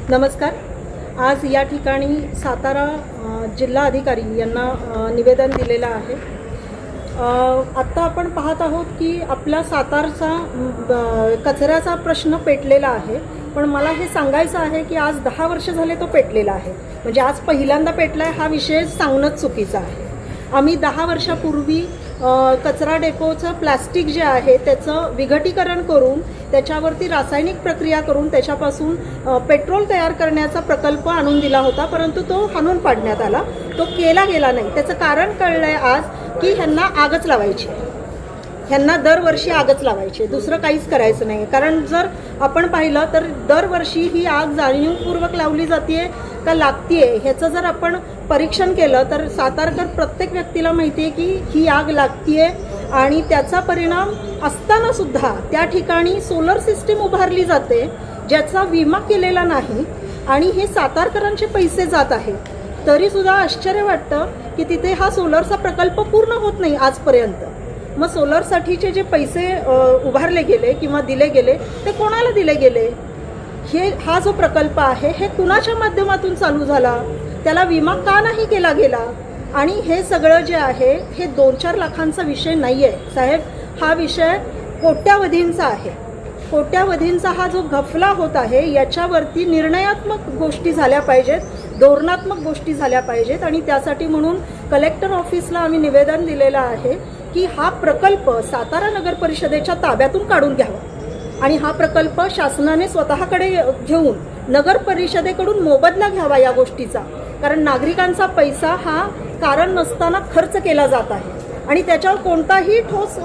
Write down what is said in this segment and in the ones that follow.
नमस्कार। आज या ठिकाणी सातारा जिल्हा अधिकारी यांना निवेदन दिलेलं आहे। आत्ता आपण पाहत आहोत की आपला सातारचा कचऱ्याचा प्रश्न पेटलेला आहे, पण मला हे सांगायचं आहे की आज 10 वर्ष झाले तो पेटलेला आहे। म्हणजे आज पहिल्यांदा पेटलाय हा विषय सांगणंच चुकीचं आहे। आम्ही 10 वर्षापूर्वी कचरा डेपोचं प्लास्टिक जे आहे त्याचं विघटीकरण करून त्याच्यावरती रासायनिक प्रक्रिया करून त्याच्यापासून पेट्रोल तयार करण्याचा प्रकल्प आणून दिला होता, परंतु तो हाणून पाडण्यात आला, तो केला गेला नाही। त्याचं कारण कळलंय आज की ह्यांना आगच लावायची, ह्यांना दरवर्षी आगच लावायची, दुसरं काहीच करायचं नाही। कारण जर आपण पाहिलं तर दरवर्षी ही आग जाणीवपूर्वक लावली जाते का लागतीये ह्याचं जर आपण परीक्षण केलं तर सातारकर प्रत्येक व्यक्तीला माहिती आहे की ही आग लागतीये आणि त्याचा परिणाम असताना सुद्धा त्या ठिकाणी सोलर सिस्टीम उभारली जाते ज्याचा विमा केलेला नाही आणि हे सातारकरांचे पैसे जात आहे। तरी सुद्धा आश्चर्य वाटतं की तिथे हा सोलरचा प्रकल्प पूर्ण होत नाही आजपर्यंत। मग सोलरसाठीचे जे पैसे उभारले गेले किंवा दिले गेले ते कोणाला दिले गेले? हा जो प्रकल्प आहे हे कुणाच्या माध्यमातून चालू झाला? त्याला विमा का नाही केला गेला? आणि हे सगळं जे आहे हे 2-4 लाखांचा विषय नाही आहे साहेब, हा विषय कोट्यावधींचा आहे। कोट्यावधींचा हा जो घफला होत आहे याच्यावरती निर्णयात्मक गोष्टी झाल्या पाहिजेत, धोरणात्मक गोष्टी झाल्या पाहिजेत। आणि त्यासाठी म्हणून कलेक्टर ऑफिसला आम्ही निवेदन दिलेलं आहे की हा प्रकल्प सातारा नगर परिषदेच्या ताब्यातून काढून घ्यावा आणि हा प्रकल्प शासनाने स्वतःकडे घेऊन नगर परिषदेकडून मोबदला घ्यावा या गोष्टीचा। कारण नागरिकांचा पैसा हा कारण नसताना खर्च केला जात आहे आणि त्याच्यावर कोणताही ठोस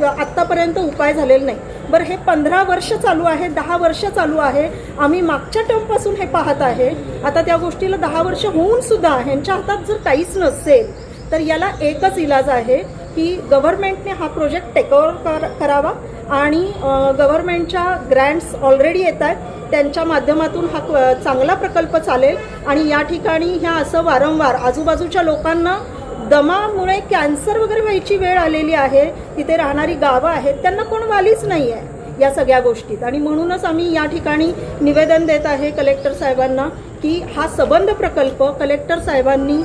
आत्तापर्यंत उपाय झालेला नाही। बरं, हे 15 वर्ष चालू आहे, 10 वर्ष चालू आहे, आम्ही मागच्या टर्मपासून हे पाहत आहे। आता त्या गोष्टीला 10 वर्ष होऊन सुद्धा ह्यांच्या हातात जर काहीच नसेल तर याला एकच इलाज आहे की गव्हर्नमेंटने हा प्रोजेक्ट टेकओव्हर करावा आणि गव्हर्नमेंटच्या ग्रँट्स ऑलरेडी येत आहेत, त्यांच्या माध्यमातून हा चांगला प्रकल्प चालेल। आणि या ठिकाणी ह्या असं वारंवार आजूबाजूच्या लोकांना दमामुळे कॅन्सर वगैरे व्हायची वेळ आलेली आहे, तिथे राहणारी गावं आहेत, त्यांना कोण वालीच नाही आहे या सगळ्या गोष्टीत। आणि म्हणूनच आम्ही या ठिकाणी निवेदन देत आहे कलेक्टर साहेबांना की हा सबंध प्रकल्प कलेक्टर साहेबांनी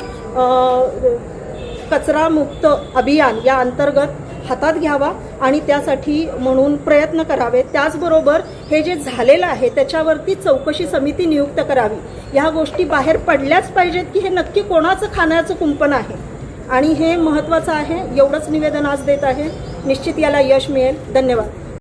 कचरा मुक्त अभियान या अंतर्गत हातात घ्यावा आणि त्यासाठी म्हणून प्रयत्न करावे। त्याचबरोबर हे जे झालेलं आहे त्याच्यावरती चौकशी समिती नियुक्त करावी। ह्या गोष्टी बाहेर पडल्याच पाहिजेत की हे नक्की कोणाचं खाण्याचं कुंपण आहे आणि हे महत्त्वाचं आहे। एवढंच निवेदन आज देत आहे, निश्चित याला यश मिळेल। धन्यवाद।